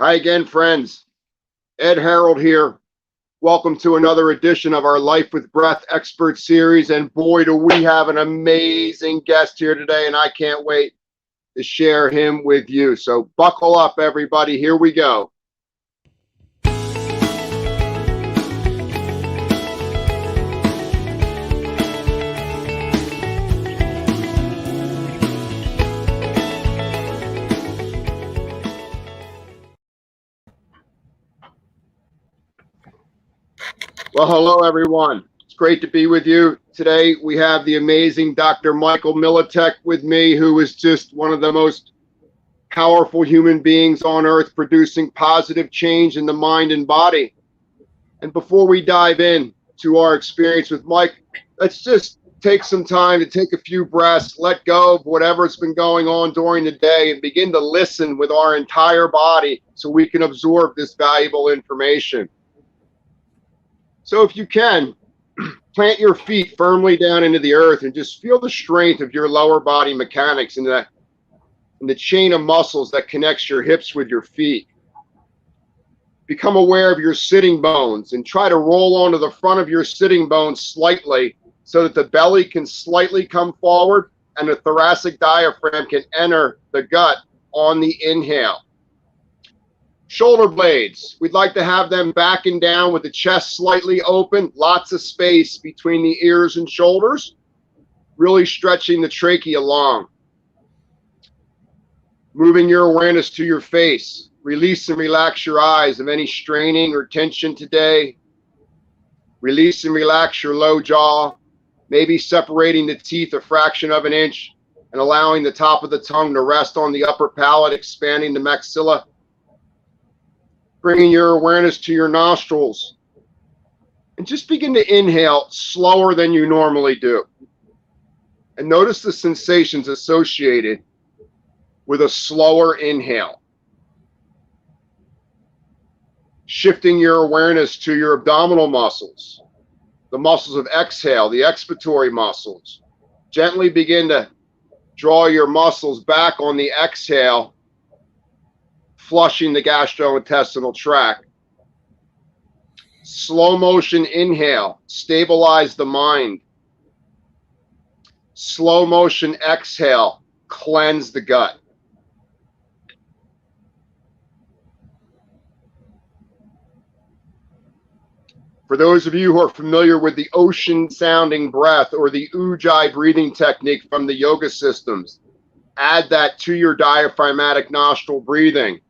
Hi again, friends. Ed Harold here. Welcome to another edition of our Life with Breath Expert Series. And boy, do we have an amazing guest here today, and I can't wait to share him with you. So buckle up, everybody. Here we go. Well, hello, everyone. It's great to be with you. Today, we have the amazing Dr. Michael Miletic with me, who is just one of the most powerful human beings on earth, producing positive change in the mind and body. And before we dive in to our experience with Mike, let's just take some time to take a few breaths, let go of whatever's been going on during the day, and begin to listen with our entire body so we can absorb this valuable information. So if you can, plant your feet firmly down into the earth and just feel the strength of your lower body mechanics in the chain of muscles that connects your hips with your feet. Become aware of your sitting bones and try to roll onto the front of your sitting bones slightly so that the belly can slightly come forward and the thoracic diaphragm can enter the gut on the inhale. Shoulder blades, we'd like to have them back and down with the chest slightly open, lots of space between the ears and shoulders, really stretching the trachea long. Moving your awareness to your face. Release and relax your eyes of any straining or tension today. Release and relax your low jaw, maybe separating the teeth a fraction of an inch and allowing the top of the tongue to rest on the upper palate, expanding the maxilla. Bringing your awareness to your nostrils. And just begin to inhale slower than you normally do. And notice the sensations associated with a slower inhale. Shifting your awareness to your abdominal muscles, the muscles of exhale, the expiratory muscles. Gently begin to draw your muscles back on the exhale, flushing the gastrointestinal tract. Slow motion inhale, stabilize the mind. Slow motion exhale, cleanse the gut. For those of you who are familiar with the ocean sounding breath or the Ujjayi breathing technique from the yoga systems, add that to your diaphragmatic nostril breathing.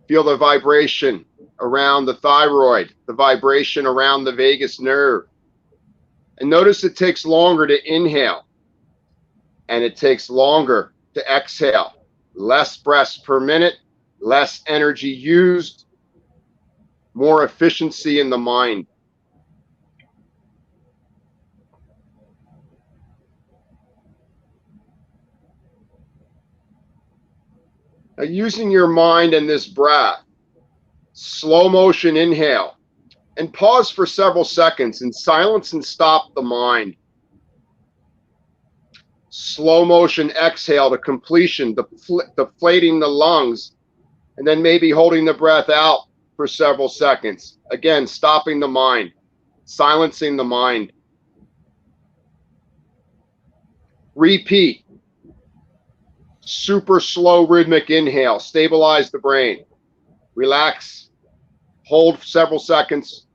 Feel the vibration around the thyroid, the vibration around the vagus nerve. And notice it takes longer to inhale and it takes longer to exhale. Less breaths per minute, less energy used, more efficiency in the mind. Now, using your mind and this breath, slow motion inhale, and pause for several seconds and silence and stop the mind. Slow motion exhale to completion, deflating the lungs, and then maybe holding the breath out for several seconds. Again, stopping the mind, silencing the mind. Repeat. Super slow rhythmic inhale, stabilize the brain. Relax, hold several seconds.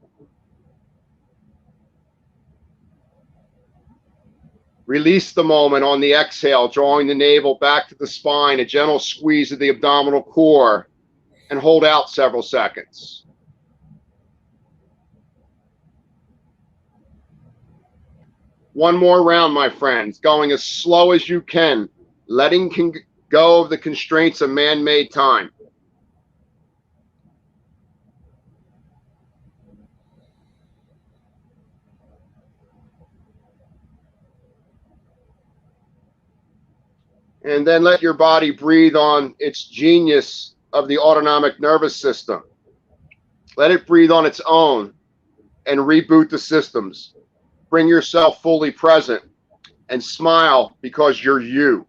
Release the moment on the exhale, drawing the navel back to the spine, a gentle squeeze of the abdominal core, and hold out several seconds. One more round, my friends, going as slow as you can, letting go of the constraints of man-made time. And then let your body breathe on its genius of the autonomic nervous system. Let it breathe on its own and reboot the systems. Bring yourself fully present and smile because you're you.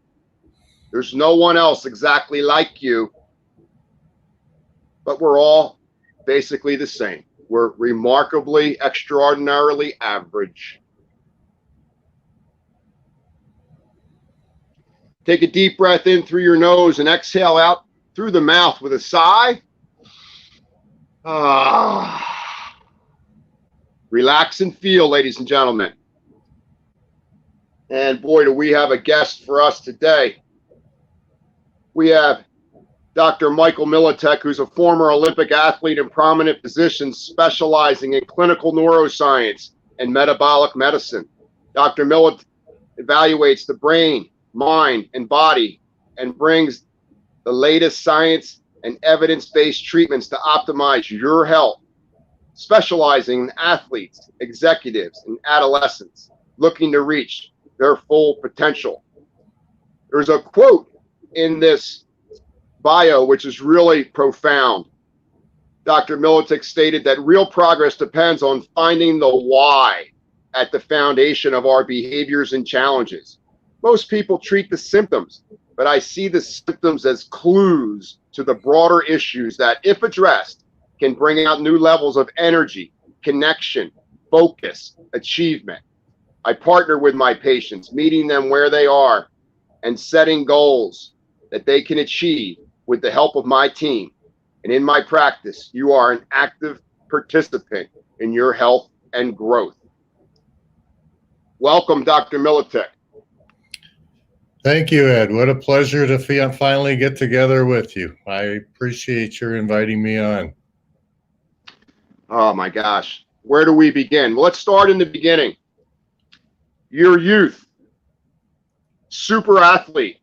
There's no one else exactly like you. but we're all basically the same. We're remarkably, extraordinarily average. Take a deep breath in through your nose and exhale out through the mouth with a sigh. Relax and feel, ladies and gentlemen. And boy, do we have a guest for us today. We have Dr. Michael Miletic, who's a former Olympic athlete and prominent physician specializing in clinical neuroscience and metabolic medicine. Dr. Miletic evaluates the brain, mind, and body and brings the latest science and evidence-based treatments to optimize your health, specializing in athletes, executives, and adolescents looking to reach their full potential. There's a quote in this bio which is really profound. Dr. Miletic stated that real progress depends on finding the why at the foundation of our behaviors and challenges. Most people treat the symptoms, but I see the symptoms as clues to the broader issues that, if addressed, can bring out new levels of energy, connection, focus, achievement. I partner with my patients, meeting them where they are and setting goals that they can achieve with the help of my team. And in my practice, you are an active participant in your health and growth. Welcome, Dr. Miletic. Thank you, Ed. What a pleasure to finally get together with you. I appreciate your inviting me on. Oh my gosh, where do we begin? Well, let's start in the beginning. Your youth, super athlete.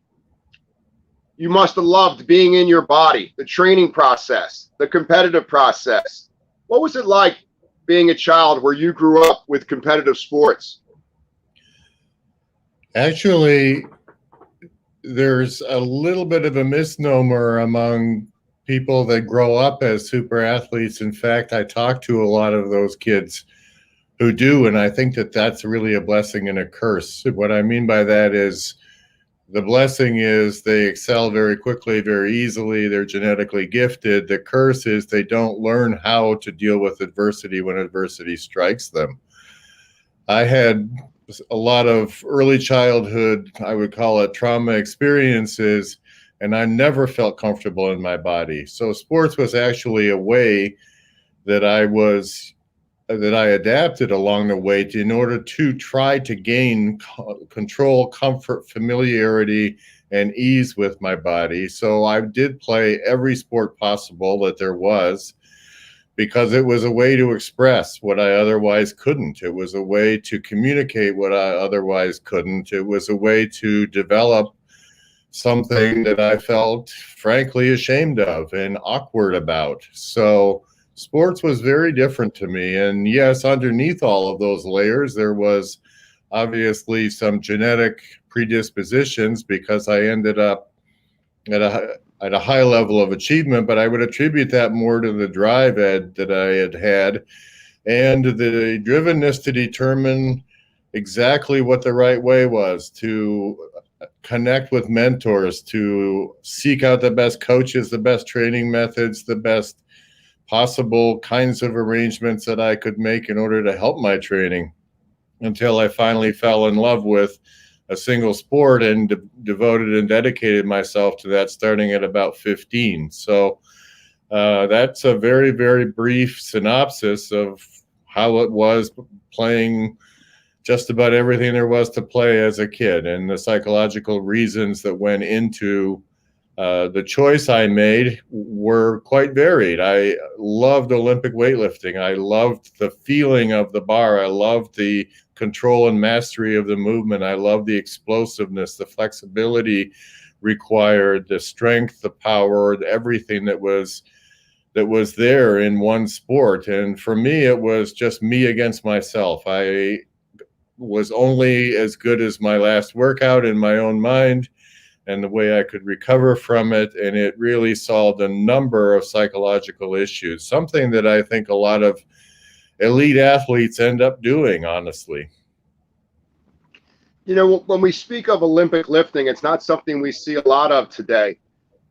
You must have loved being in your body, the training process, the competitive process. What was it like being a child where you grew up with competitive sports? Actually, there's a little bit of a misnomer among people that grow up as super athletes. In fact, I talk to a lot of those kids who do, and I think that that's really a blessing and a curse. What I mean by that is the blessing is they excel very quickly, very easily. They're genetically gifted. The curse is they don't learn how to deal with adversity when adversity strikes them. I had a lot of early childhood, I would call it trauma experiences, and I never felt comfortable in my body. So sports was actually a way that I adapted along the way in order to try to gain control, comfort, familiarity, and ease with my body. So I did play every sport possible that there was, because it was a way to express what I otherwise couldn't. It was a way to communicate what I otherwise couldn't. It was a way to develop something that I felt frankly ashamed of and awkward about. So sports was very different to me. And yes, underneath all of those layers, there was obviously some genetic predispositions because I ended up at a high level of achievement, but I would attribute that more to the drive, Ed, that I had and the drivenness to determine exactly what the right way was, to connect with mentors, to seek out the best coaches, the best training methods, the best possible kinds of arrangements that I could make in order to help my training, until I finally fell in love with a single sport and devoted and dedicated myself to that starting at about 15. So that's a very, very brief synopsis of how it was playing just about everything there was to play as a kid, and the psychological reasons that went into the choice I made were quite varied. I loved Olympic weightlifting. I loved the feeling of the bar. I loved the control and mastery of the movement. I loved the explosiveness, the flexibility required, the strength, the power, everything that was there in one sport. And for me, it was just me against myself. I was only as good as my last workout in my own mind and the way I could recover from it. And it really solved a number of psychological issues, something that I think a lot of elite athletes end up doing, honestly. You know, when we speak of Olympic lifting, it's not something we see a lot of today.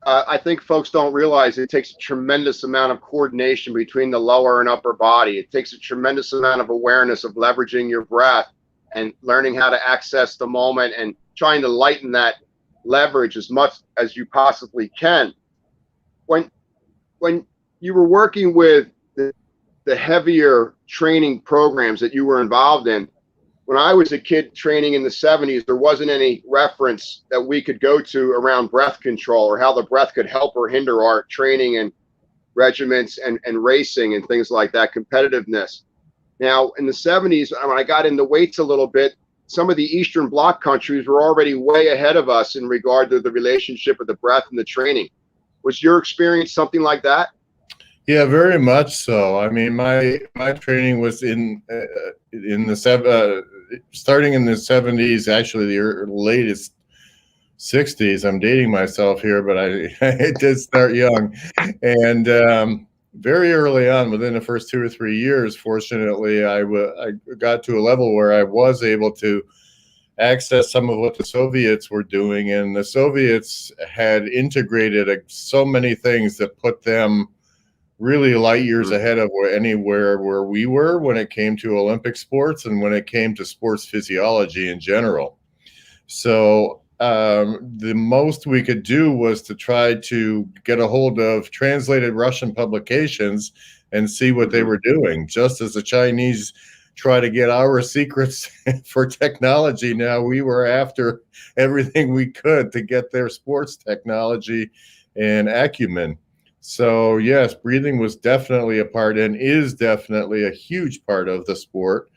I think folks don't realize it takes a tremendous amount of coordination between the lower and upper body. It takes a tremendous amount of awareness of leveraging your breath and learning how to access the moment and trying to lighten that leverage as much as you possibly can. When you were working with the heavier training programs that you were involved in, when I was a kid training in the 70s, there wasn't any reference that we could go to around breath control or how the breath could help or hinder our training and regiments and racing and things like that, competitiveness. Now, in the 70s, when I got into weights a little bit, some of the Eastern Bloc countries were already way ahead of us in regard to the relationship of the breath and the training. Was your experience something like that? Yeah, very much so. I mean, my training was in the starting in the 70s, actually the latest 60s. I'm dating myself here, but I did start young, and very early on, within the first 2 or 3 years, fortunately, I got to a level where I was able to access some of what the Soviets were doing, and the Soviets had integrated so many things that put them really light years ahead of anywhere where we were when it came to Olympic sports and when it came to sports physiology in general. So the most we could do was to try to get a hold of translated Russian publications and see what they were doing. Just as the Chinese try to get our secrets for technology, now we were after everything we could to get their sports technology and acumen. So yes, breathing was definitely a part and is definitely a huge part of the sport,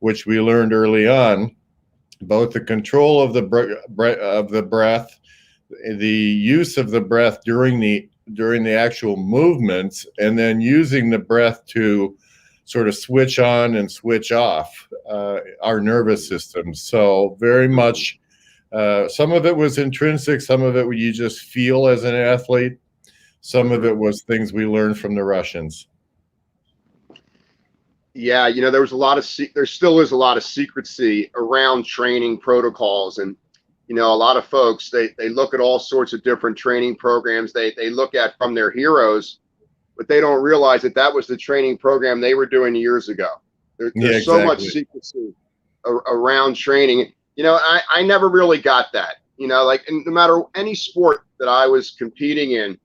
which we learned early on. Both the control of the breath, the use of the breath during the actual movements, and then using the breath to sort of switch on and switch off our nervous system. So very much, some of it was intrinsic, some of it you just feel as an athlete. Some of it was things we learned from the Russians. Yeah, there was there still is a lot of secrecy around training protocols. And, a lot of folks, they look at all sorts of different training programs they look at from their heroes, but they don't realize that was the training program they were doing years ago. There's exactly. So much secrecy around training. I never really got that, like no matter any sport that I was competing in,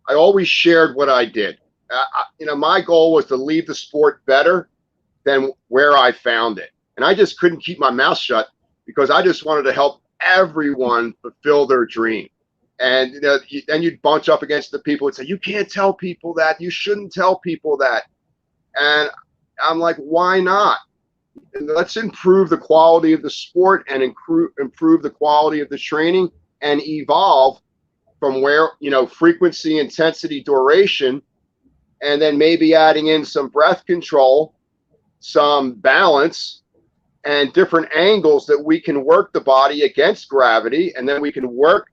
I always shared what I did. My goal was to leave the sport better than where I found it. And I just couldn't keep my mouth shut because I just wanted to help everyone fulfill their dream. And then you'd bunch up against the people and say, you can't tell people that. You shouldn't tell people that. And I'm like, why not? Let's improve the quality of the sport and improve the quality of the training and evolve from where, frequency, intensity, duration, and then maybe adding in some breath control, some balance, and different angles that we can work the body against gravity. And then we can work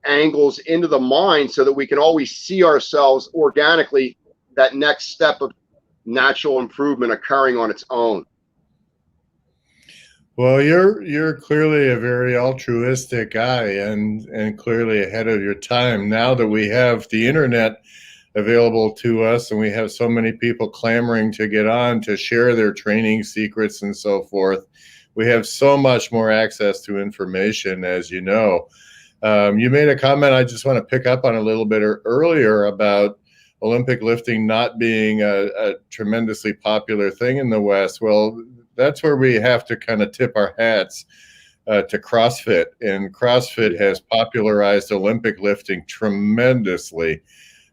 angles into the mind so that we can always see ourselves organically, that next step of natural improvement occurring on its own. Well, you're clearly a very altruistic guy and clearly ahead of your time. Now that we have the internet available to us and we have so many people clamoring to get on to share their training secrets and so forth, we have so much more access to information, as you know. You made a comment I just want to pick up on a little bit earlier about Olympic lifting not being a tremendously popular thing in the West. Well, that's where we have to kind of tip our hats to CrossFit. And CrossFit has popularized Olympic lifting tremendously.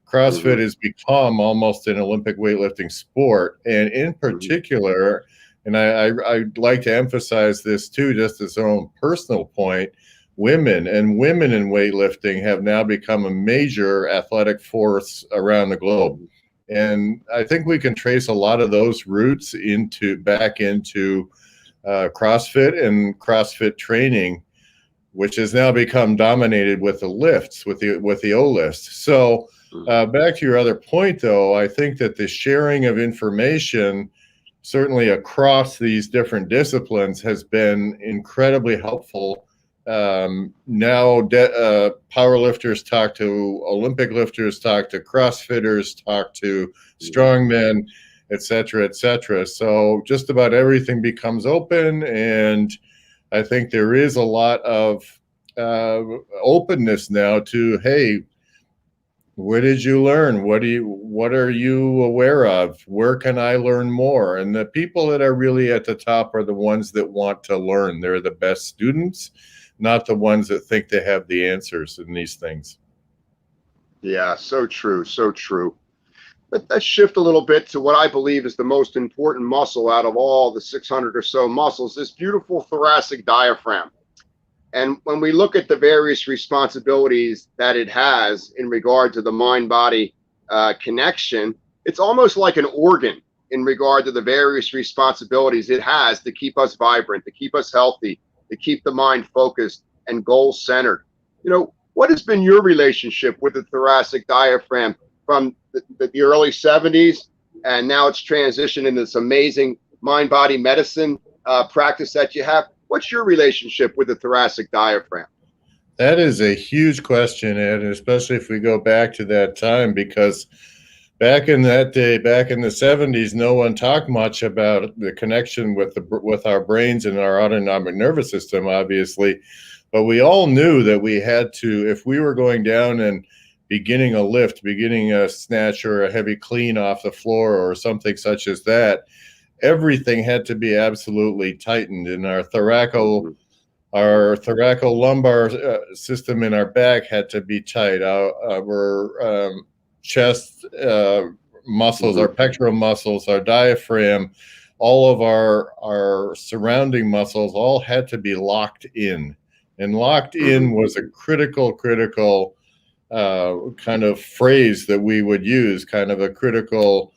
CrossFit has become almost an Olympic weightlifting sport. And in particular, and I'd like to emphasize this too, just as our own personal point, women in weightlifting have now become a major athletic force around the globe. And I think we can trace a lot of those roots back into CrossFit and CrossFit training, which has now become dominated with the lifts, with the O-list. So back to your other point, though, I think that the sharing of information, certainly across these different disciplines, has been incredibly helpful Now power lifters talk to Olympic lifters, talk to CrossFitters, talk to strongmen, et cetera, et cetera. So just about everything becomes open, and I think there is a lot of openness now to, hey, where did you learn? What are you aware of? Where can I learn more? And the people that are really at the top are the ones that want to learn. They're the best students, not the ones that think they have the answers in these things. Yeah, so true, so true. But let's shift a little bit to what I believe is the most important muscle out of all the 600 or so muscles, this beautiful thoracic diaphragm. And when we look at the various responsibilities that it has in regard to the mind-body connection, it's almost like an organ in regard to the various responsibilities it has to keep us vibrant, to keep us healthy, to keep the mind focused and goal-centered. What has been your relationship with the thoracic diaphragm from the early 70s, and now it's transitioned into this amazing mind-body medicine practice that you have? What's your relationship with the thoracic diaphragm? That is a huge question, Ed, especially if we go back to that time, because back in that day, back in the 70s, no one talked much about the connection with our brains and our autonomic nervous system, obviously. But we all knew that we had to, if we were going down and beginning a lift, beginning a snatch or a heavy clean off the floor or something such as that, everything had to be absolutely tightened, and our thoracolumbar system in our back had to be tight. Our chest muscles, our pectoral muscles, our diaphragm, all of our surrounding muscles all had to be locked in. And locked in was a critical kind of phrase that we would use, kind of a critical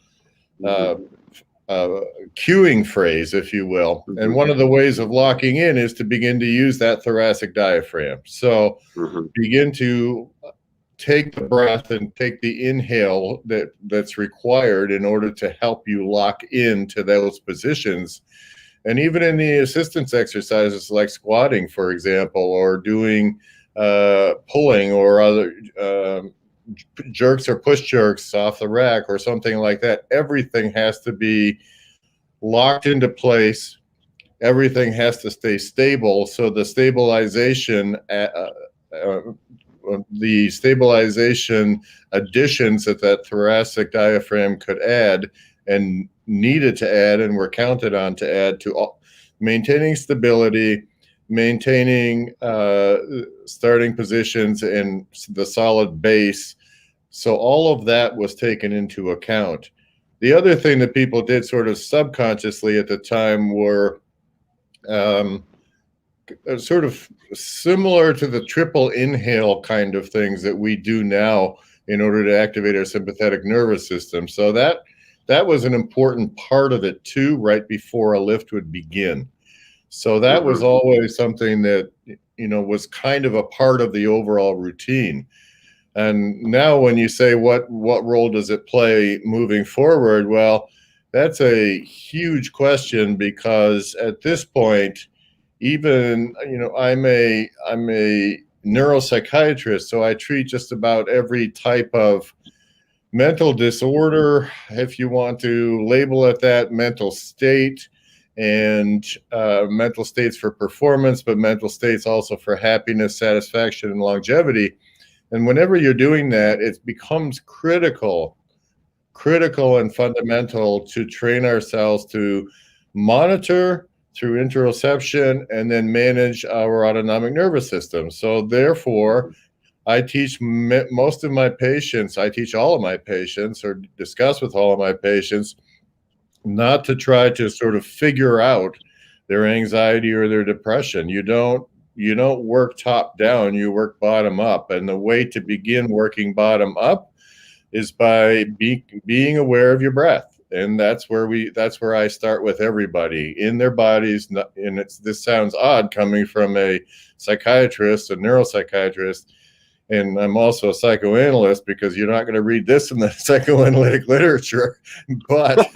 cueing phrase, if you will. And one of the ways of locking in is to begin to use that thoracic diaphragm. So begin to take the breath and take the inhale that's required in order to help you lock into those positions. And even in the assistance exercises like squatting, for example, or doing pulling or other jerks or push jerks off the rack or something like that, everything has to be locked into place. Everything has to stay stable. So the stabilization additions that thoracic diaphragm could add and needed to add and were counted on to add to maintaining stability, maintaining starting positions and the solid base. So all of that was taken into account. The other thing that people did sort of subconsciously at the time were sort of similar to the triple inhale kind of things that we do now in order to activate our sympathetic nervous system. So that was an important part of it too, right before a lift would begin. So that was always something that, was kind of a part of the overall routine. And now when you say what role does it play moving forward? Well, that's a huge question, because at this point, even, I'm a neuropsychiatrist, so I treat just about every type of mental disorder, if you want to label it that, mental state, and mental states for performance, but mental states also for happiness, satisfaction, and longevity. And whenever you're doing that, it becomes critical and fundamental to train ourselves to monitor through interoception and then manage our autonomic nervous system. So therefore, I teach most of my patients, I teach all of my patients, or discuss with all of my patients, not to try to sort of figure out their anxiety or their depression. You don't work top down, you work bottom up. And the way to begin working bottom up is by being aware of your breath. And that's where I start with everybody in their bodies. And this sounds odd coming from a psychiatrist, a neuropsychiatrist, and I'm also a psychoanalyst, because you're not going to read this in the psychoanalytic literature, but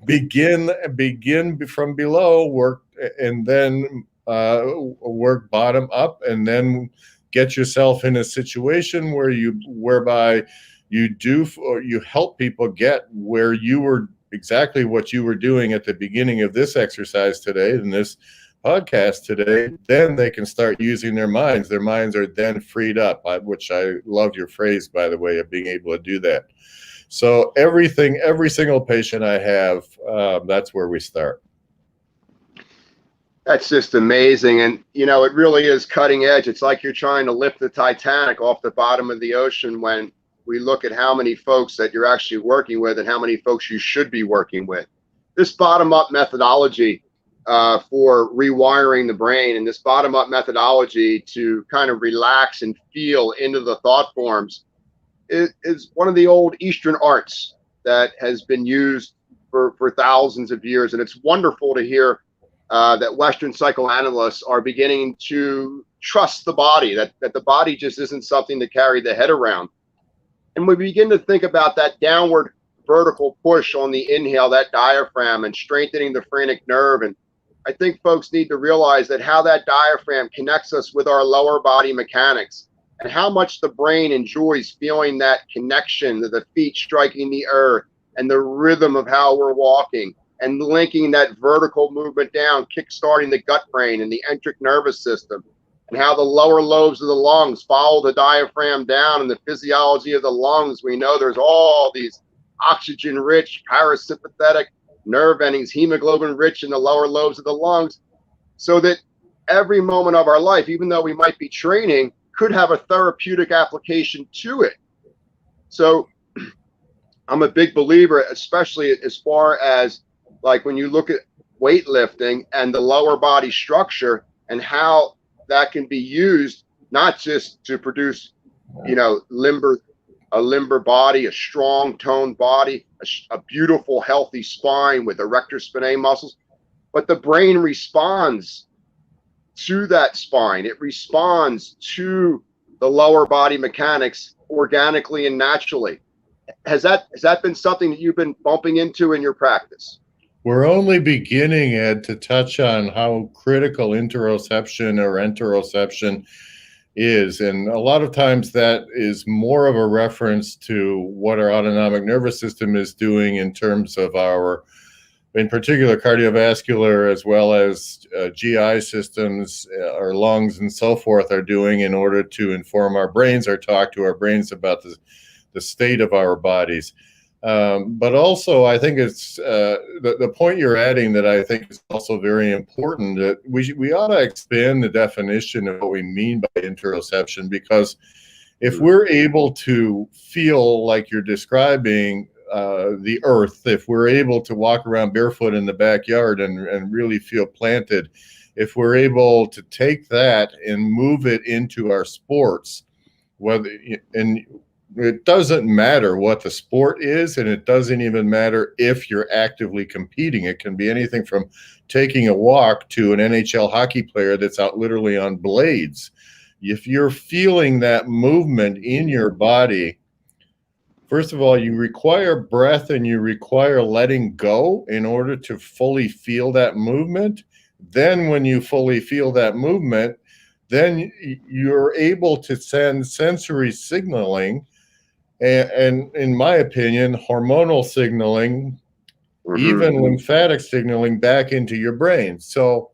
begin from below, work, and then work bottom up, and then get yourself in a situation whereby you help people get where you were, exactly what you were doing at the beginning of this exercise today and this podcast today. Then they can start using their minds. Their minds are then freed up, which I love your phrase, by the way, of being able to do that. So every single patient I have, that's where we start. That's just amazing. And, you know, it really is cutting edge. It's like you're trying to lift the Titanic off the bottom of the ocean when we look at how many folks that you're actually working with and how many folks you should be working with. This bottom-up methodology for rewiring the brain, and this bottom-up methodology to kind of relax and feel into the thought forms is one of the old Eastern arts that has been used for thousands of years. And it's wonderful to hear that Western psychoanalysts are beginning to trust the body, that the body just isn't something to carry the head around. And we begin to think about that downward vertical push on the inhale, that diaphragm, and strengthening the phrenic nerve. And I think folks need to realize that how that diaphragm connects us with our lower body mechanics, and how much the brain enjoys feeling that connection to the feet striking the earth and the rhythm of how we're walking, and linking that vertical movement down, kickstarting the gut brain and the enteric nervous system, and how the lower lobes of the lungs follow the diaphragm down. And the physiology of the lungs, we know there's all these oxygen-rich, parasympathetic nerve endings, hemoglobin-rich in the lower lobes of the lungs, so that every moment of our life, even though we might be training, could have a therapeutic application to it. So I'm a big believer, especially as far as like when you look at weightlifting and the lower body structure and how that can be used, not just to produce, you know, a limber body, a strong toned body, a beautiful healthy spine with erector spinae muscles, but the brain responds to that spine. It responds to the lower body mechanics organically and naturally. Has that been something that you've been bumping into in your practice? We're only beginning, Ed, to touch on how critical interoception or enteroception is. And a lot of times that is more of a reference to what our autonomic nervous system is doing in terms of our, in particular, cardiovascular, as well as GI systems, our lungs and so forth are doing in order to inform our brains or talk to our brains about the state of our bodies. But also, I think it's the point you're adding that I think is also very important, that we ought to expand the definition of what we mean by interoception, because if we're able to feel like you're describing the earth, if we're able to walk around barefoot in the backyard and really feel planted, if we're able to take that and move it into our sports, and it doesn't matter what the sport is, and it doesn't even matter if you're actively competing. It can be anything from taking a walk to an NHL hockey player that's out literally on blades. If you're feeling that movement in your body, first of all, you require breath and you require letting go in order to fully feel that movement. Then when you fully feel that movement, then you're able to send sensory signaling and in my opinion, hormonal signaling, even lymphatic signaling back into your brain. So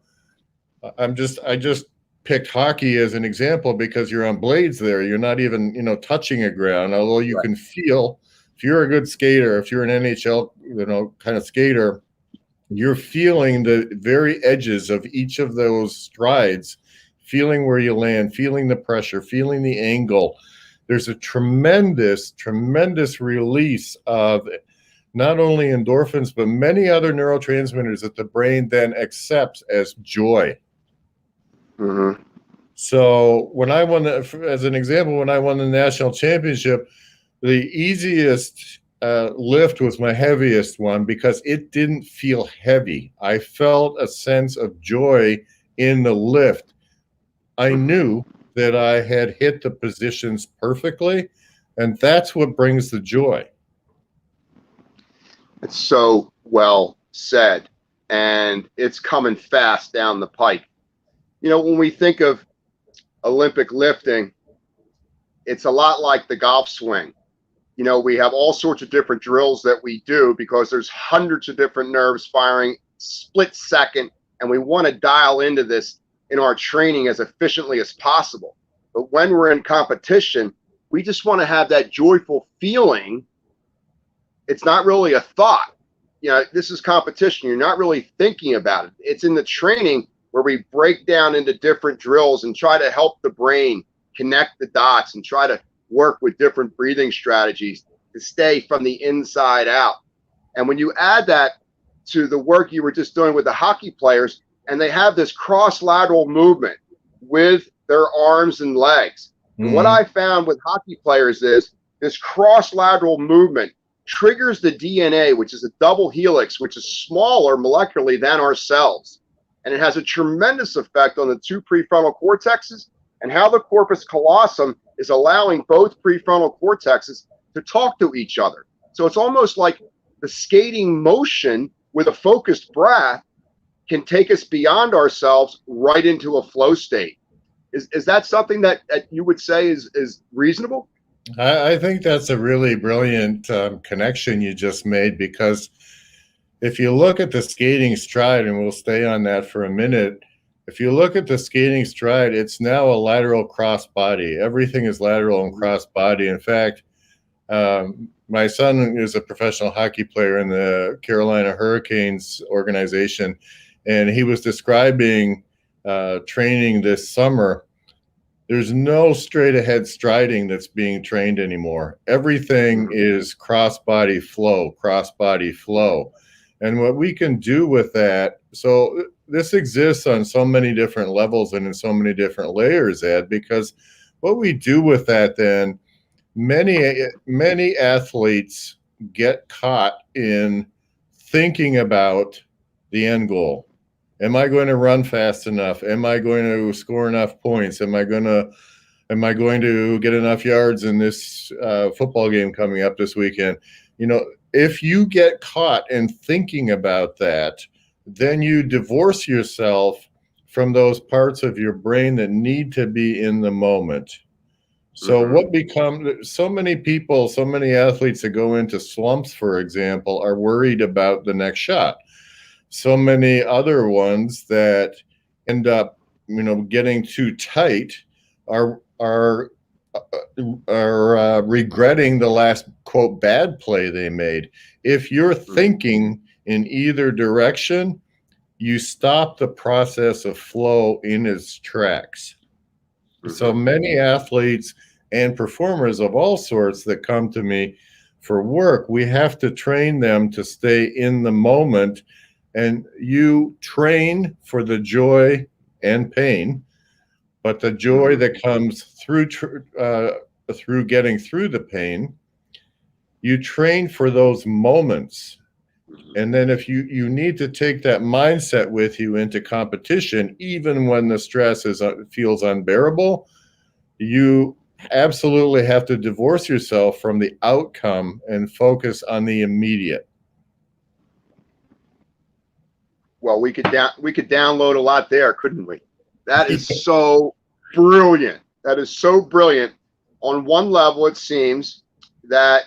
I just picked hockey as an example because you're on blades there. You're not even, touching a ground, although you can feel, if you're a good skater, if you're an NHL, kind of skater, you're feeling the very edges of each of those strides, feeling where you land, feeling the pressure, feeling the angle. There's a tremendous, tremendous release of not only endorphins, but many other neurotransmitters that the brain then accepts as joy. Mm-hmm. So when I won, as an example, when I won the national championship, the easiest lift was my heaviest one because it didn't feel heavy. I felt a sense of joy in the lift. I knew that I had hit the positions perfectly, and that's what brings the joy. It's so well said, and it's coming fast down the pike. When we think of Olympic lifting, it's a lot like the golf swing. We have all sorts of different drills that we do because there's hundreds of different nerves firing split second, and we want to dial into this in our training as efficiently as possible. But when we're in competition, we just want to have that joyful feeling. It's not really a thought. This is competition. You're not really thinking about it. It's in the training where we break down into different drills and try to help the brain connect the dots and try to work with different breathing strategies to stay from the inside out. And when you add that to the work you were just doing with the hockey players, and they have this cross-lateral movement with their arms and legs. And what I found with hockey players is this cross-lateral movement triggers the DNA, which is a double helix, which is smaller molecularly than our cells. And it has a tremendous effect on the two prefrontal cortexes and how the corpus callosum is allowing both prefrontal cortexes to talk to each other. So it's almost like the skating motion with a focused breath can take us beyond ourselves right into a flow state. Is that something that you would say is reasonable? I think that's a really brilliant connection you just made, because if you look at the skating stride, and we'll stay on that for a minute, if you look at the skating stride, it's now a lateral cross body. Everything is lateral and cross body. In fact, my son is a professional hockey player in the Carolina Hurricanes organization, and he was describing training this summer. There's no straight ahead striding that's being trained anymore. Everything is cross body flow. And what we can do with that, so this exists on so many different levels and in so many different layers, Ed, because what we do with that then, many athletes get caught in thinking about the end goal. Am I going to run fast enough? Am I going to score enough points? Am I going to get enough yards in this football game coming up this weekend? If you get caught in thinking about that, then you divorce yourself from those parts of your brain that need to be in the moment. So what becomes, so many people, so many athletes that go into slumps, for example, are worried about the next shot. So many other ones that end up, getting too tight are regretting the last, quote, bad play they made. If you're thinking in either direction, you stop the process of flow in its tracks. So many athletes and performers of all sorts that come to me for work, we have to train them to stay in the moment. And you train for the joy and pain, but the joy that comes through getting through the pain, you train for those moments. And then if you need to take that mindset with you into competition, even when the stress feels unbearable, you absolutely have to divorce yourself from the outcome and focus on the immediate. Well, we could download a lot there, couldn't we? That is so brilliant. That is so brilliant. On one level, it seems that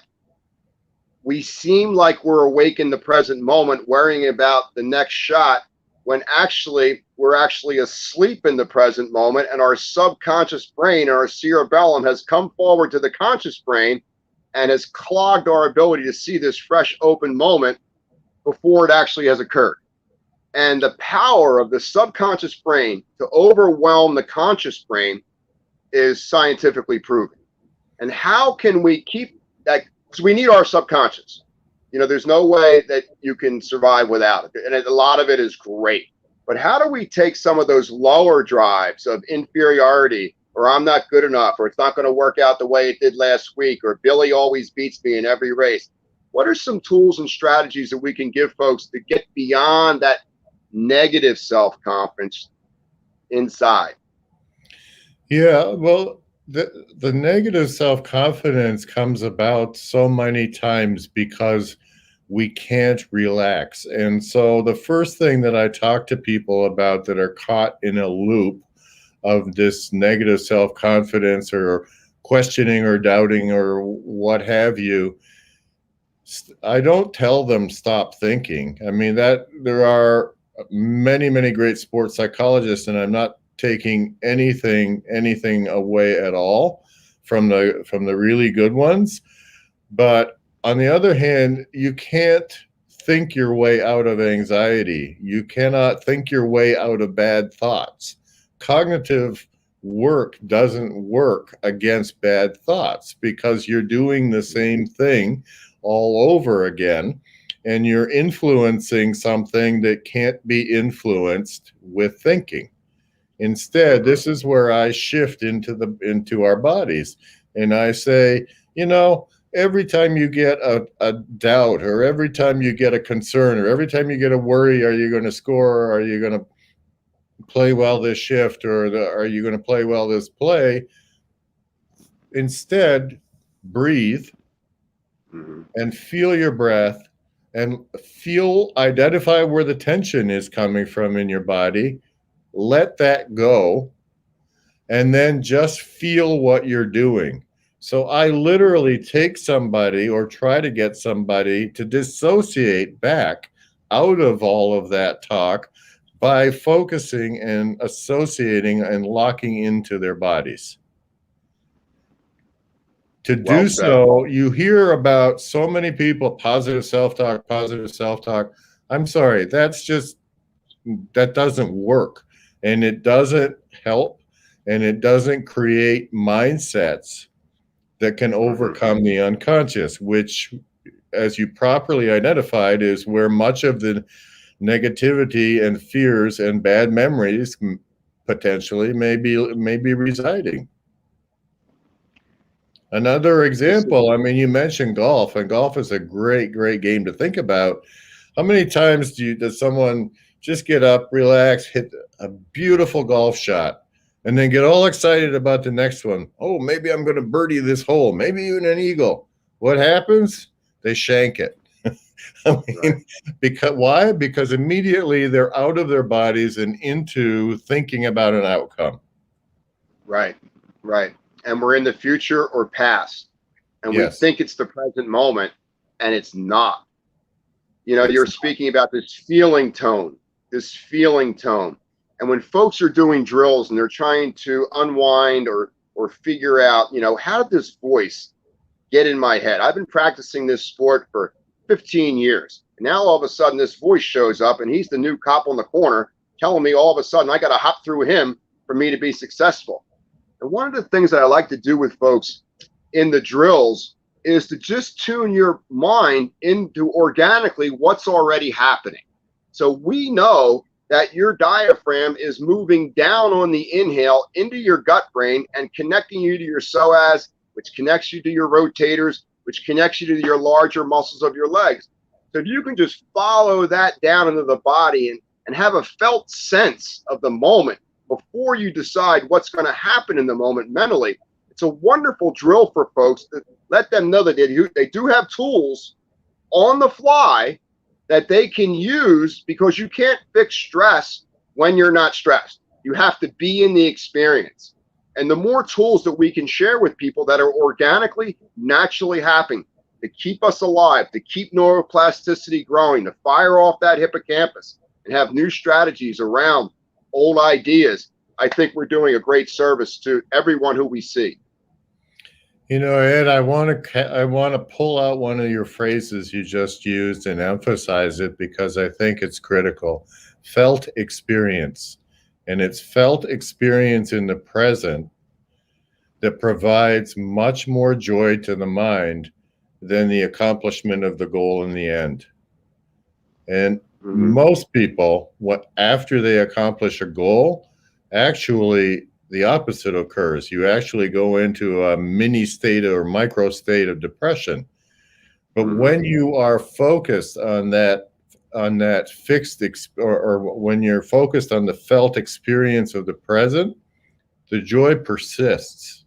we seem like we're awake in the present moment, worrying about the next shot, when actually we're actually asleep in the present moment, and our subconscious brain, our cerebellum, has come forward to the conscious brain and has clogged our ability to see this fresh, open moment before it actually has occurred. And the power of the subconscious brain to overwhelm the conscious brain is scientifically proven. And how can we keep that? Because we need our subconscious. There's no way that you can survive without it. And a lot of it is great. But how do we take some of those lower drives of inferiority, or I'm not good enough, or it's not going to work out the way it did last week, or Billy always beats me in every race? What are some tools and strategies that we can give folks to get beyond that negative self-confidence inside? Yeah, well, the negative self-confidence comes about so many times because we can't relax. And so the first thing that I talk to people about that are caught in a loop of this negative self-confidence or questioning or doubting or what have you, I don't tell them stop thinking. I mean, that there are many, many great sports psychologists, and I'm not taking anything away at all from the really good ones. But on the other hand, you can't think your way out of anxiety. You cannot think your way out of bad thoughts. Cognitive work doesn't work against bad thoughts because you're doing the same thing all over again, and you're influencing something that can't be influenced with thinking. Instead, this is where I shift into our bodies, and I say, every time you get a doubt, or every time you get a concern, or every time you get a worry, are you going to score? Or are you going to play well this shift? Or are you going to play well this play? Instead, breathe and feel your breath and identify where the tension is coming from in your body. Let that go. And then just feel what you're doing. So I literally take somebody or try to get somebody to dissociate back out of all of that talk by focusing and associating and locking into their bodies. To do so, you hear about so many people, positive self-talk. I'm sorry, that doesn't work, and it doesn't help, and it doesn't create mindsets that can overcome the unconscious, which, as you properly identified, is where much of the negativity and fears and bad memories potentially may be residing. Another example, I mean, you mentioned golf, and golf is a great, great game to think about. How many times does someone just get up, relax, hit a beautiful golf shot, and then get all excited about the next one? Oh, maybe I'm going to birdie this hole, maybe even an eagle. What happens? They shank it. I mean, why? Because immediately they're out of their bodies and into thinking about an outcome. Right. And we're in the future or past, and we think it's the present moment, and it's not. You're speaking about this feeling tone. And when folks are doing drills and they're trying to unwind or figure out, how did this voice get in my head? I've been practicing this sport for 15 years. And now all of a sudden this voice shows up, and he's the new cop on the corner telling me all of a sudden I got to hop through him for me to be successful. And one of the things that I like to do with folks in the drills is to just tune your mind into organically what's already happening. So we know that your diaphragm is moving down on the inhale into your gut brain and connecting you to your psoas, which connects you to your rotators, which connects you to your larger muscles of your legs. So if you can just follow that down into the body and have a felt sense of the moment before you decide what's going to happen in the moment mentally, it's a wonderful drill for folks to let them know that they do have tools on the fly that they can use, because you can't fix stress when you're not stressed. You have to be in the experience. And the more tools that we can share with people that are organically, naturally happening to keep us alive, to keep neuroplasticity growing, to fire off that hippocampus and have new strategies around old ideas, I think we're doing a great service to everyone who we see. Ed, I want to pull out one of your phrases you just used and emphasize it, because I think it's critical. Felt experience. And it's felt experience in the present that provides much more joy to the mind than the accomplishment of the goal in the end. And most people, after they accomplish a goal, actually the opposite occurs. You actually go into a mini state or micro state of depression. But when you are focused on that fixed or when you're focused on the felt experience of the present, the joy persists.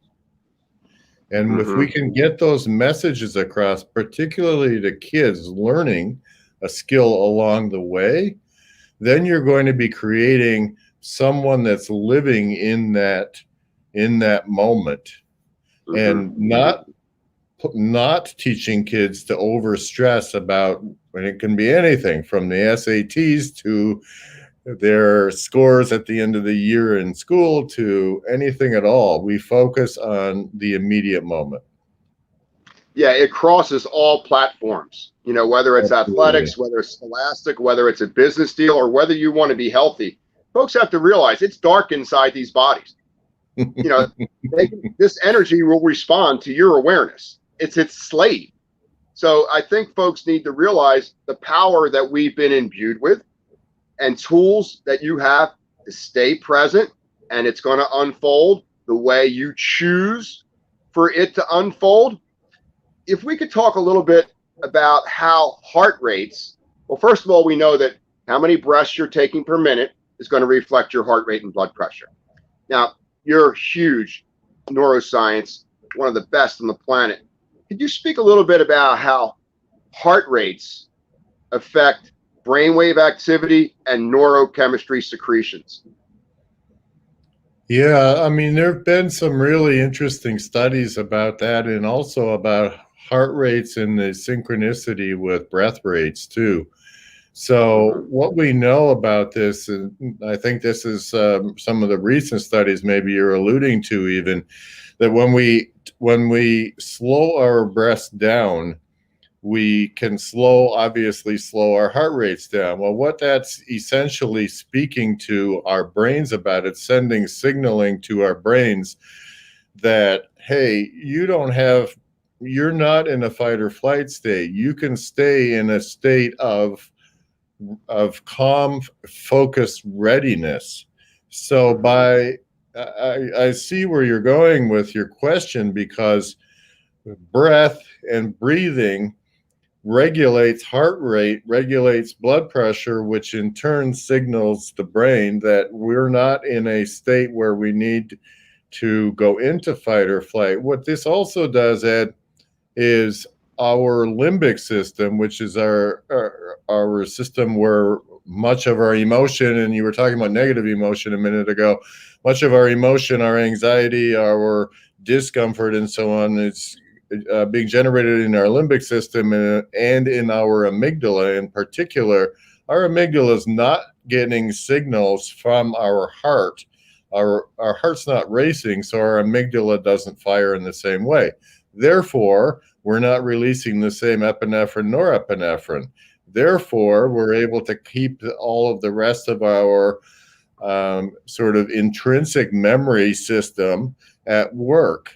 And if we can get those messages across, particularly to kids learning a skill along the way, then you're going to be creating someone that's living in that moment, and not teaching kids to over stress about, and it can be anything from the SATs to their scores at the end of the year in school to anything at all. We focus on the immediate moment. Yeah, it crosses all platforms, whether it's Absolutely. athletics, whether it's scholastic, whether it's a business deal, or whether you want to be healthy. Folks have to realize it's dark inside these bodies. This energy will respond to your awareness. It's its slave. So I think folks need to realize the power that we've been imbued with and tools that you have to stay present, and it's going to unfold the way you choose for it to unfold. If we could talk a little bit about how heart rates, well, first of all, we know that how many breaths you're taking per minute is going to reflect your heart rate and blood pressure. Now, you're huge neuroscience, one of the best on the planet. Could you speak a little bit about how heart rates affect brainwave activity and neurochemistry secretions? Yeah, I mean, there have been some really interesting studies about that, and also about heart rates and the synchronicity with breath rates too. So what we know about this, and I think this is some of the recent studies maybe you're alluding to, even that when we slow our breaths down, we can obviously slow our heart rates down. Well, what that's essentially speaking to our brains about, it's sending signaling to our brains that, hey, you're not in a fight or flight state. You can stay in a state of calm, focused readiness. So I see where you're going with your question, because breath and breathing regulates heart rate, regulates blood pressure, which in turn signals the brain that we're not in a state where we need to go into fight or flight. What this also does, Ed, is our limbic system, which is our system where much of our emotion, and you were talking about negative emotion a minute ago, much of our emotion, our anxiety, our discomfort, and so on, is being generated in our limbic system and in our amygdala in particular. Our amygdala is not getting signals from our heart. Our heart's not racing, so our amygdala doesn't fire in the same way. Therefore, we're not releasing the same epinephrine, norepinephrine. Therefore, we're able to keep all of the rest of our sort of intrinsic memory system at work.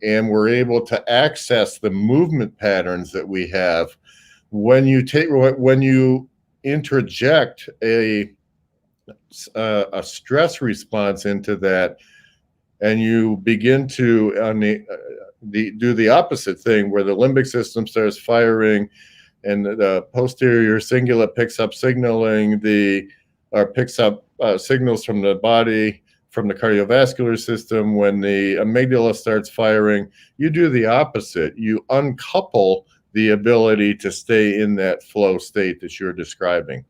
And we're able to access the movement patterns that we have. When you interject a stress response into that, and you begin to do the opposite thing, where the limbic system starts firing and the posterior cingulate picks up signals from the body, from the cardiovascular system. When the amygdala starts firing, you do the opposite. You uncouple the ability to stay in that flow state that you're describing.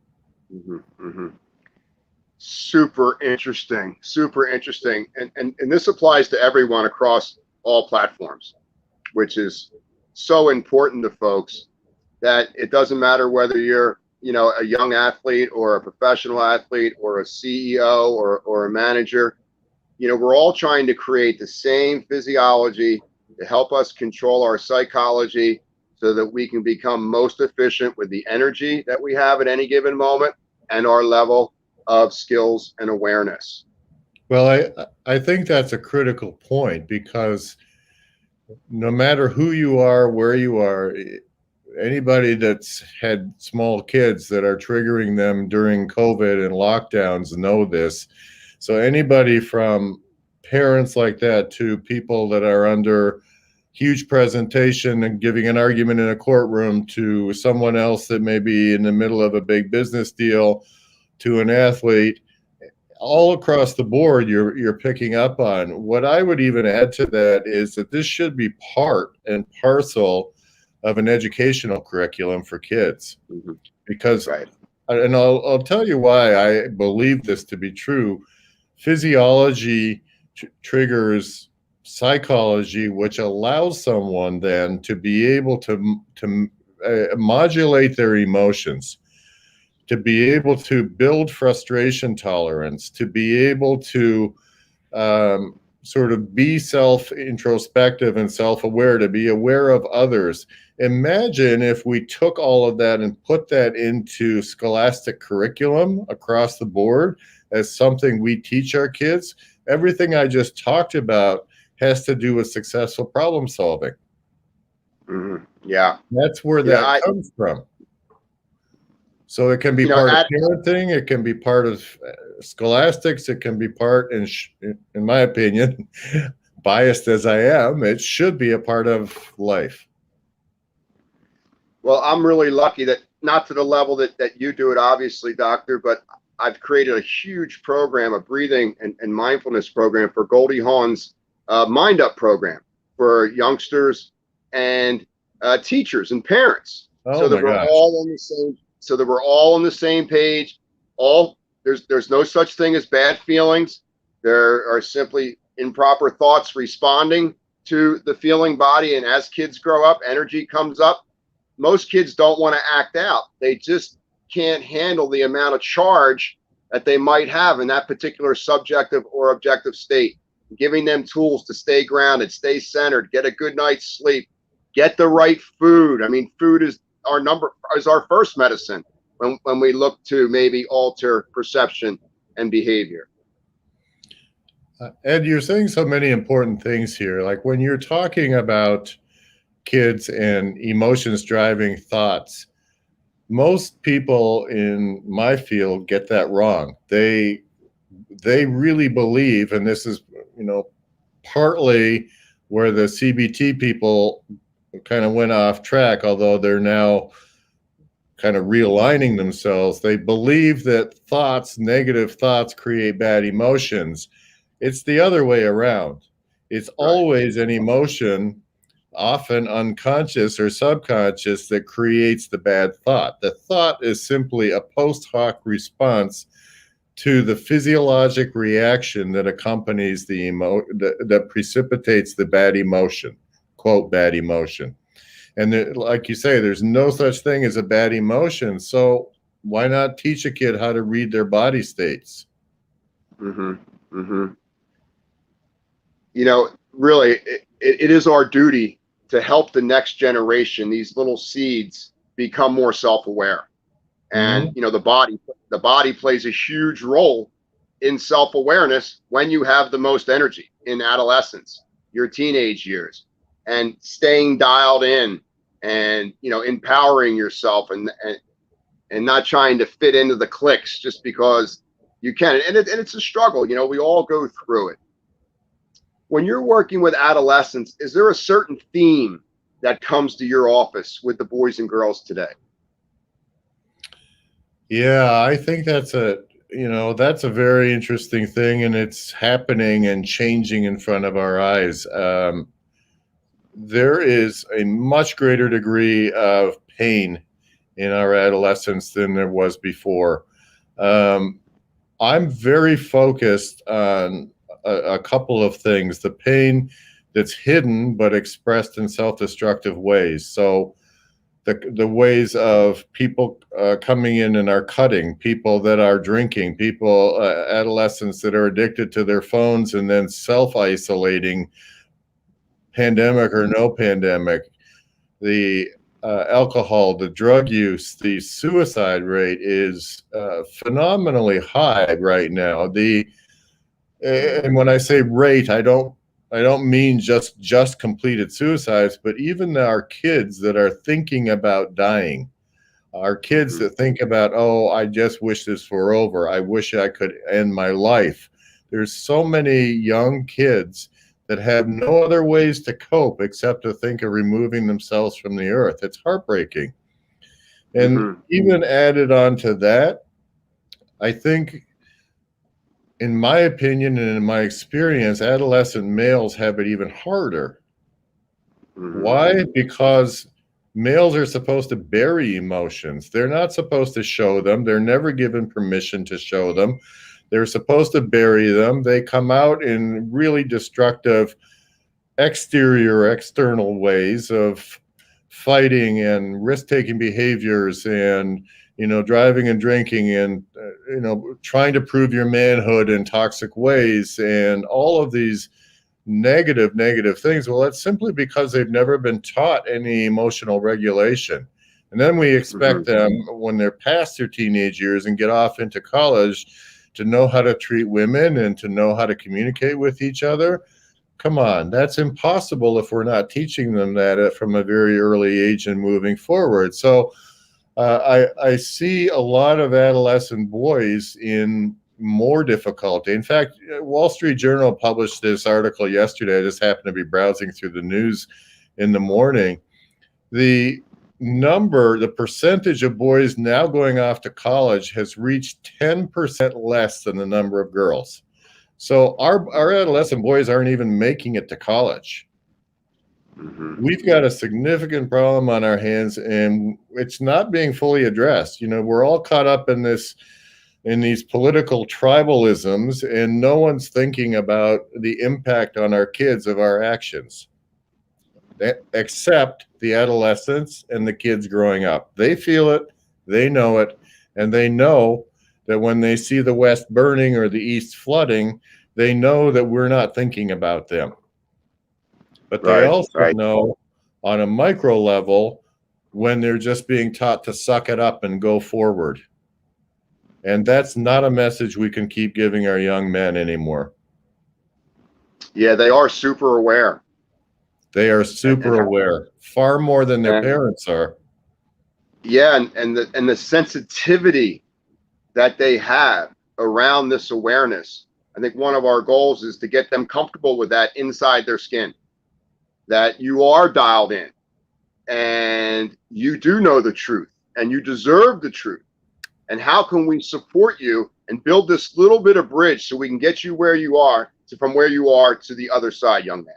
Super interesting. And this applies to everyone across all platforms, which is so important to folks, that it doesn't matter whether you're a young athlete or a professional athlete or a CEO or a manager. We're all trying to create the same physiology to help us control our psychology, so that we can become most efficient with the energy that we have at any given moment and our level of skills and awareness. Well, I think that's a critical point, because no matter who you are, where you are, anybody that's had small kids that are triggering them during COVID and lockdowns know this. So anybody from parents like that to people that are under huge presentation and giving an argument in a courtroom, to someone else that may be in the middle of a big business deal, to an athlete, all across the board you're picking up on. What I would even add to that is that this should be part and parcel of an educational curriculum for kids, Mhm. because, Right. and I'll tell you why I believe this to be true. Physiology triggers psychology, which allows someone then to be able to modulate their emotions, to be able to build frustration tolerance, to be able to sort of be self-introspective and self-aware, to be aware of others. Imagine if we took all of that and put that into scholastic curriculum across the board as something we teach our kids. Everything I just talked about has to do with successful problem solving. Yeah. That's where You know, that comes from. So it can be part of parenting, it can be part of scholastics, it can be part, in my opinion, biased as I am, it should be a part of life. Well, I'm really lucky that, not to the level that you do it, obviously, doctor, but I've created a huge program, a breathing and mindfulness program for Goldie Hawn's Mind Up program for youngsters and teachers and parents. Oh So that my we're gosh. all on the same, so that we're all on the same page. There's no such thing as bad feelings. There are simply improper thoughts responding to the feeling body. And as kids grow up, energy comes up. Most kids don't want to act out. They just can't handle the amount of charge that they might have in that particular subjective or objective state. Giving them tools to stay grounded, stay centered, get a good night's sleep, get the right food. I mean, food is our first medicine when we look to maybe alter perception and behavior. Ed, you're saying so many important things here. Like when you're talking about kids and emotions driving thoughts, most people in my field get that wrong. They really believe, and this is, partly where the CBT people kind of went off track, although they're now kind of realigning themselves. They believe that negative thoughts create bad emotions. It's the other way around. It's always an emotion, often unconscious or subconscious, that creates the bad thought. The thought is simply a post hoc response to the physiologic reaction that accompanies that precipitates the bad emotion, quote, bad emotion. And like you say, there's no such thing as a bad emotion. So why not teach a kid how to read their body states? Really, it is our duty to help the next generation, these little seeds, become more self-aware. And the body plays a huge role in self-awareness when you have the most energy in adolescence, your teenage years, and staying dialed in, and empowering yourself, and not trying to fit into the cliques just because you can. And it's a struggle. We all go through it. When you're working with adolescents, is there a certain theme that comes to your office with the boys and girls today? Yeah, I think that's a very interesting thing, and it's happening and changing in front of our eyes. There is a much greater degree of pain in our adolescence than there was before. I'm very focused on a couple of things: the pain that's hidden but expressed in self-destructive ways. So the ways of people coming in and are cutting, people that are drinking, adolescents that are addicted to their phones and then self-isolating, pandemic or no pandemic, the alcohol, the drug use, the suicide rate is phenomenally high right now. And when I say rate, I don't mean just completed suicides, but even our kids that are thinking about dying, our kids that think about, oh, I just wish this were over. I wish I could end my life. There's so many young kids that have no other ways to cope except to think of removing themselves from the earth. It's heartbreaking. And even added on to that, I think in my opinion and in my experience, adolescent males have it even harder. Why? Because males are supposed to bury emotions. They're not supposed to show them. They're never given permission to show them. They're supposed to bury them. They come out in really destructive exterior, external ways of fighting and risk-taking behaviors and, driving and drinking and, trying to prove your manhood in toxic ways and all of these negative things. Well, that's simply because they've never been taught any emotional regulation. And then we expect them, when they're past their teenage years and get off into college, to know how to treat women and to know how to communicate with each other. Come on, that's impossible if we're not teaching them that from a very early age and moving forward. So I see a lot of adolescent boys in more difficulty. In fact, Wall Street Journal published this article yesterday. I just happened to be browsing through the news in the morning. The percentage of boys now going off to college has reached 10% less than the number of girls. So our adolescent boys aren't even making it to college. We've got a significant problem on our hands, and it's not being fully addressed. We're all caught up in these political tribalisms, and no one's thinking about the impact on our kids of our actions, except the adolescents and the kids growing up. They feel it, they know it, and they know that when they see the West burning or the East flooding, they know that we're not thinking about them. But they also know on a micro level when they're just being taught to suck it up and go forward. And that's not a message we can keep giving our young men anymore. Yeah, they are super aware. They are super aware, far more than their parents are. Yeah, and the sensitivity that they have around this awareness. I think one of our goals is to get them comfortable with that inside their skin, that you are dialed in and you do know the truth and you deserve the truth. And how can we support you and build this little bit of bridge so we can get you where you are from where you are to the other side, young man?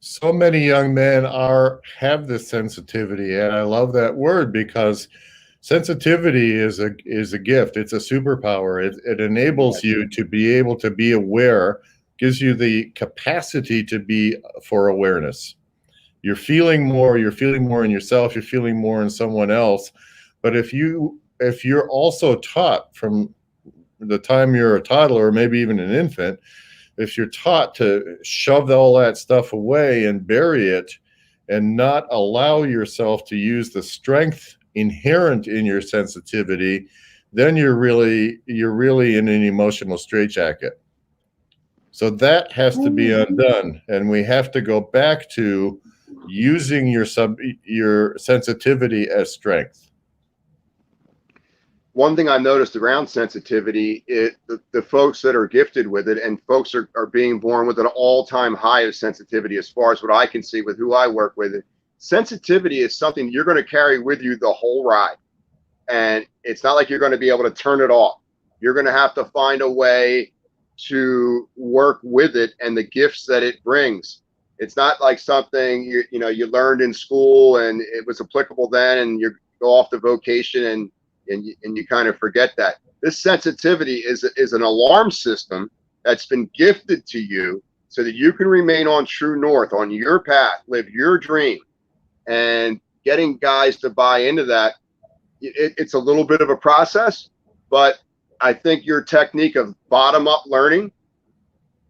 So many young men have this sensitivity, and I love that word because sensitivity is a gift. It's a superpower. It enables you to be able to be aware, gives you the capacity to be for awareness. You're feeling more in yourself, you're feeling more in someone else. But if you're also taught from the time you're a toddler or maybe even an infant, if you're taught to shove all that stuff away and bury it and not allow yourself to use the strength inherent in your sensitivity, then you're really in an emotional straitjacket. So that has to be undone, and we have to go back to using your sensitivity as strength. One thing I've noticed around sensitivity is the folks that are gifted with it, and folks are being born with an all-time high of sensitivity as far as what I can see with who I work with. Sensitivity is something you're going to carry with you the whole ride. And it's not like you're going to be able to turn it off. You're going to have to find a way to work with it and the gifts that it brings. It's not like something you learned in school and it was applicable then, and you go off to vocation and you kind of forget that. This sensitivity is an alarm system that's been gifted to you so that you can remain on true north, on your path, live your dream. And getting guys to buy into that, it's a little bit of a process, but I think your technique of bottom-up learning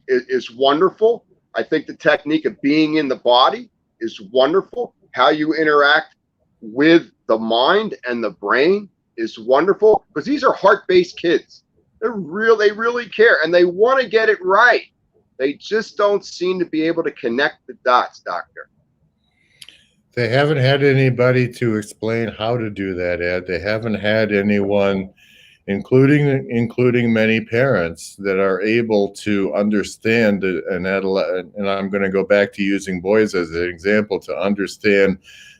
is wonderful. I think the technique of being in the body is wonderful. How you interact with the mind and the brain is wonderful, because these are heart-based kids. They really care, and they want to get it right. They just don't seem to be able to connect the dots, Doctor. They haven't had anybody to explain how to do that, Ed. They haven't had anyone, including many parents, that are able to understand an adolescent. And I'm going to go back to using boys as an example, to understand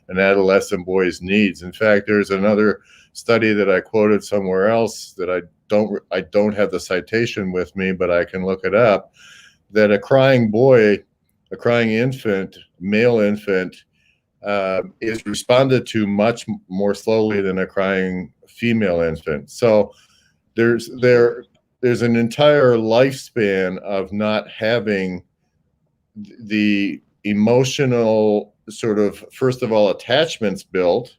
an adolescent boy's needs. In fact, there's another study that I quoted somewhere else that I don't have the citation with me, but I can look it up, that a crying boy, a crying infant, male infant, is responded to much more slowly than a crying female infant. So there's an entire lifespan of not having the emotional sort of, first of all, attachments built,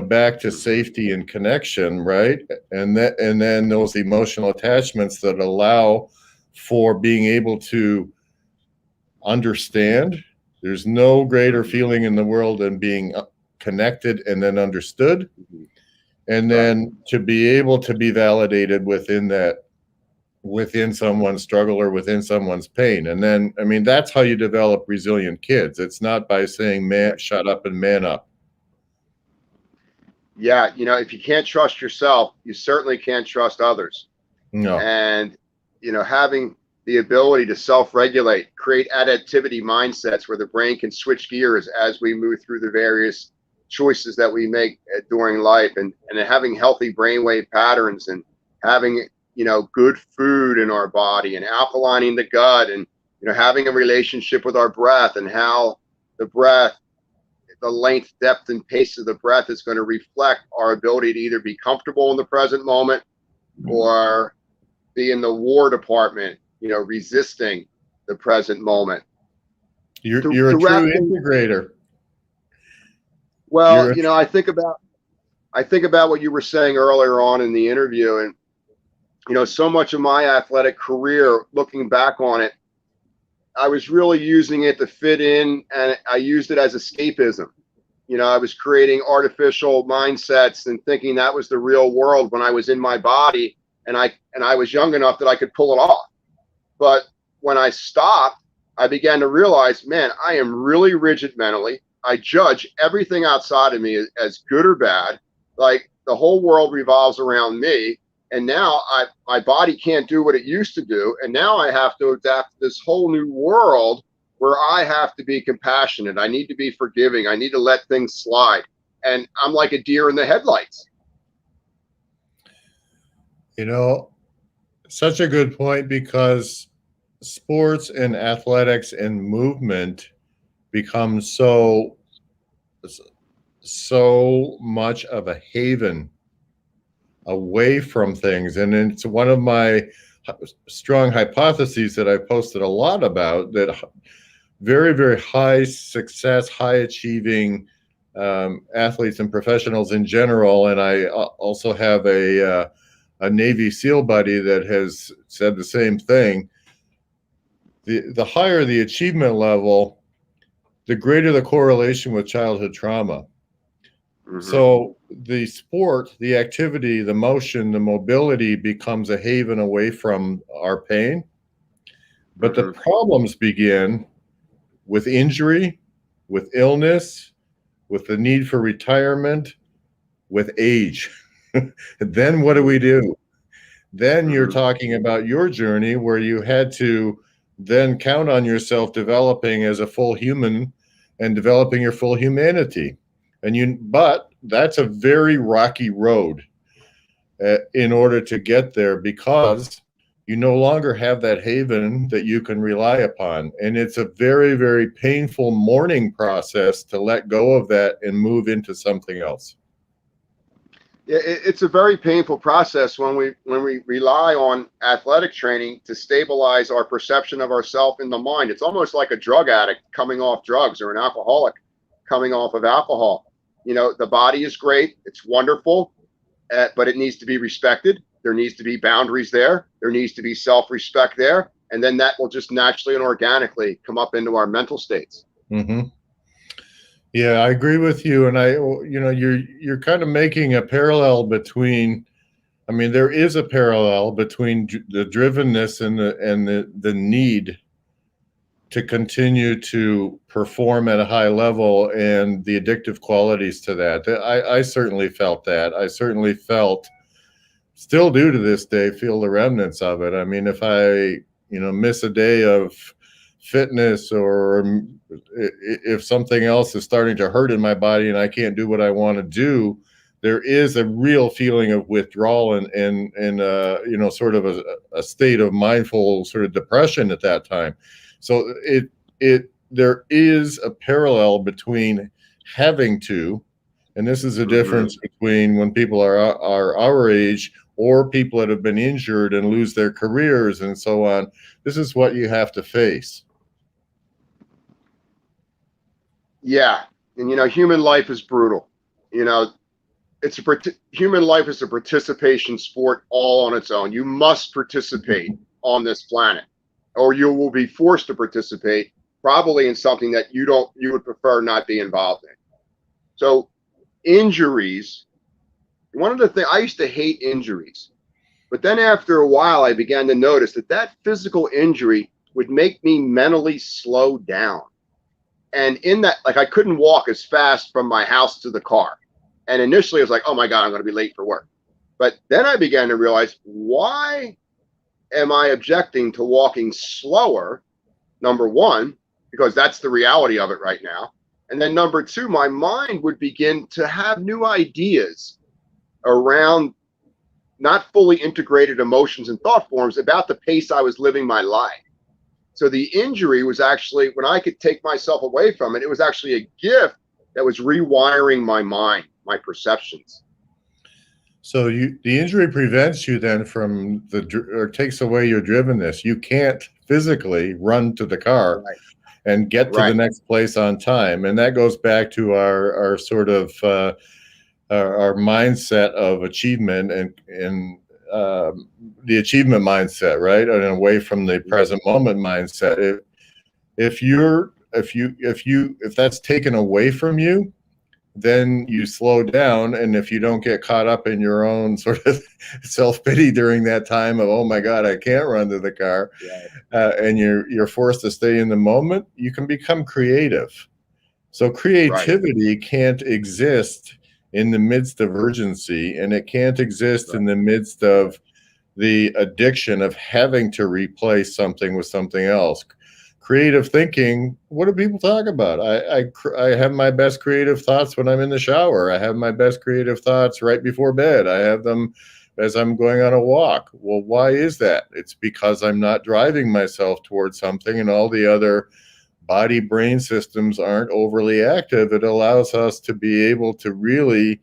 back to safety and connection, right? And then those emotional attachments that allow for being able to understand. There's no greater feeling in the world than being connected and then understood. And then to be able to be validated within someone's struggle or within someone's pain. And then, I mean, that's how you develop resilient kids. It's not by saying, man, shut up and man up. Yeah. If you can't trust yourself, you certainly can't trust others. No. And, having the ability to self-regulate, create adaptivity mindsets where the brain can switch gears as we move through the various choices that we make during life, and having healthy brainwave patterns, and having good food in our body, and alkalining the gut, and having a relationship with our breath, and how the breath, the length, depth, and pace of the breath is going to reflect our ability to either be comfortable in the present moment or be in the war department, resisting the present moment. You're a true integrator. Well, I think about what you were saying earlier on in the interview, and so much of my athletic career, looking back on it, I was really using it to fit in, and I used it as escapism. I was creating artificial mindsets and thinking that was the real world when I was in my body, and I was young enough that I could pull it off. But when I stopped, I began to realize, man, I am really rigid mentally. I judge everything outside of me as good or bad. Like the whole world revolves around me. And now my body can't do what it used to do. And now I have to adapt to this whole new world where I have to be compassionate. I need to be forgiving. I need to let things slide. And I'm like a deer in the headlights. Such a good point, because sports and athletics and movement become so much of a haven away from things. And it's one of my strong hypotheses that I've posted a lot about, that very, very high success, high achieving athletes and professionals in general. And I also have a Navy SEAL buddy that has said the same thing. The higher the achievement level, the greater the correlation with childhood trauma. Mm-hmm. So the sport, the activity, the motion, the mobility becomes a haven away from our pain. But the problems begin with injury, with illness, with the need for retirement, with age. Then what do? Then you're talking about your journey where you had to then count on yourself developing as a full human and developing your full humanity. But that's a very rocky road in order to get there, because you no longer have that haven that you can rely upon. And it's a very, very painful mourning process to let go of that and move into something else. Yeah, it's a very painful process when we rely on athletic training to stabilize our perception of ourselves in the mind. It's almost like a drug addict coming off drugs, or an alcoholic coming off of alcohol. The body is great. It's wonderful, but it needs to be respected. There needs to be boundaries there. There needs to be self-respect there. And then that will just naturally and organically come up into our mental states. Mm-hmm. Yeah, I agree with you. And you're kind of making a parallel between, there is a parallel between the drivenness and the need to continue to perform at a high level and the addictive qualities to that. I certainly felt that. I certainly still do to this day, feel the remnants of it. If I, miss a day of fitness, or if something else is starting to hurt in my body and I can't do what I want to do, there is a real feeling of withdrawal and sort of a state of mindful sort of depression at that time. So there is a parallel between having to, and this is a difference between when people are our age or people that have been injured and lose their careers and so on. This is what you have to face. Yeah. And, human life is brutal. Human life is a participation sport all on its own. You must participate on this planet, or you will be forced to participate probably in something that you would prefer not be involved in. So injuries, one of the things, I used to hate injuries, but then after a while, I began to notice that physical injury would make me mentally slow down. And in that, like, I couldn't walk as fast from my house to the car. And initially I was like, oh my God, I'm going to be late for work. But then I began to realize, why am I objecting to walking slower? Number one, because that's the reality of it right now. And then number two, my mind would begin to have new ideas around not fully integrated emotions and thought forms about the pace I was living my life. So the injury was actually, when I could take myself away from it, it was actually a gift that was rewiring my mind, my perceptions. So the injury prevents you then from or takes away your drivenness. You can't physically run to the car and get to the next place on time. And that goes back to our sort of our mindset of achievement and the achievement mindset, right? And away from the present moment mindset. If that's taken away from you, then you slow down. And if you don't get caught up in your own sort of self-pity during that time of, oh my God, I can't run to the car, and you're forced to stay in the moment, you can become creative. So creativity can't exist in the midst of urgency, and it can't exist in the midst of the addiction of having to replace something with something else. Creative thinking, what do people talk about? I have my best creative thoughts when I'm in the shower. I have my best creative thoughts right before bed. I have them as I'm going on a walk. Well, why is that? It's because I'm not driving myself towards something, and all the other body brain systems aren't overly active. It allows us to be able to really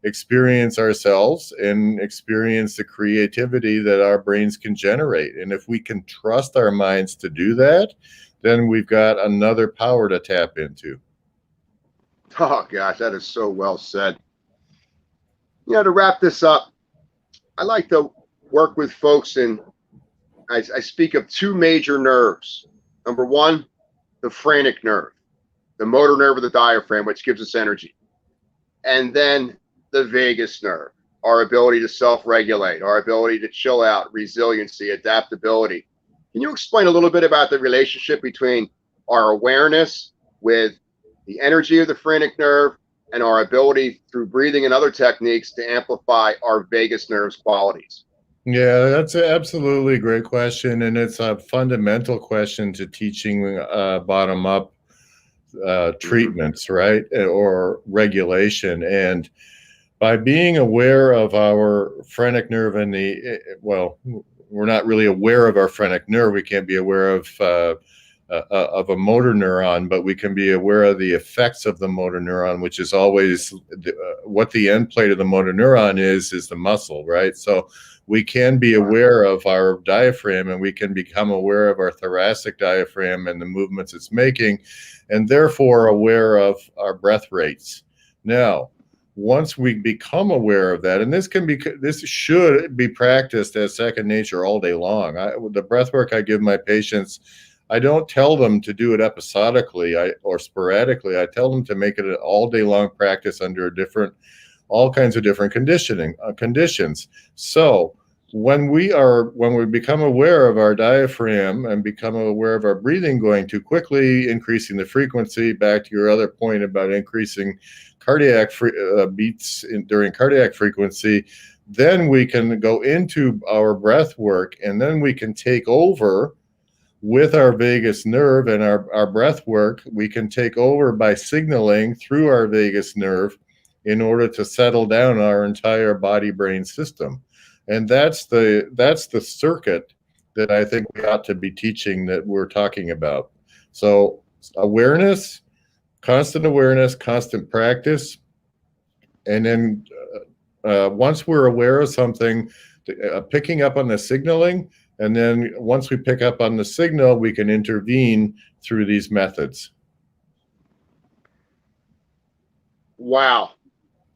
experience ourselves and experience the creativity that our brains can generate. And if we can trust our minds to do that, then we've got another power to tap into. Oh gosh, that is so well said. To wrap this up, I like to work with folks, and I speak of two major nerves. Number one, the phrenic nerve, the motor nerve of the diaphragm, which gives us energy. And then the vagus nerve, our ability to self-regulate, our ability to chill out, resiliency, adaptability. Can you explain a little bit about the relationship between our awareness with the energy of the phrenic nerve and our ability through breathing and other techniques to amplify our vagus nerve's qualities? Yeah, that's an absolutely great question. And it's a fundamental question to teaching bottom-up treatments, right? Or regulation. And by being aware of our phrenic nerve and we're not really aware of our phrenic nerve. We can't be aware of a motor neuron, but we can be aware of the effects of the motor neuron, which is always what the end plate of the motor neuron is the muscle, right? So we can be aware of our diaphragm, and we can become aware of our thoracic diaphragm and the movements it's making, and therefore aware of our breath rates. Now, once we become aware of that, and this should be practiced as second nature all day long. The breath work I give my patients, I don't tell them to do it episodically or sporadically. I tell them to make it an all day long practice under all kinds of different conditions. So when we become aware of our diaphragm and become aware of our breathing going too quickly, increasing the frequency, back to your other point about increasing cardiac beats during cardiac frequency, then we can go into our breath work, and then we can take over with our vagus nerve and our breath work. We can take over by signaling through our vagus nerve in order to settle down our entire body brain system. And that's the circuit that I think we ought to be teaching, that we're talking about. So awareness, constant practice, and then once we're aware of something, picking up on the signaling, and then once we pick up on the signal, we can intervene through these methods. Wow.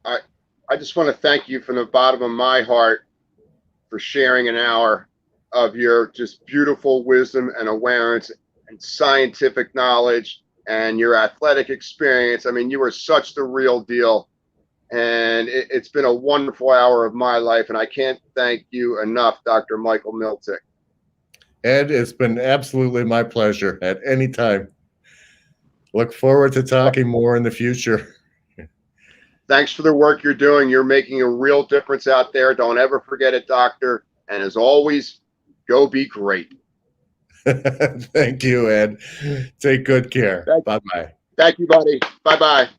I just want to thank you from the bottom of my heart for sharing an hour of your just beautiful wisdom and awareness and scientific knowledge and your athletic experience. I mean, you are such the real deal. And it's been a wonderful hour of my life, and I can't thank you enough, Dr. Michael Miletic. Ed, it's been absolutely my pleasure at any time. Look forward to talking more in the future. Thanks for the work you're doing. You're making a real difference out there. Don't ever forget it, doctor. And as always, go be great. Thank you, Ed. Take good care. Bye-bye. Thank you, buddy. Bye-bye.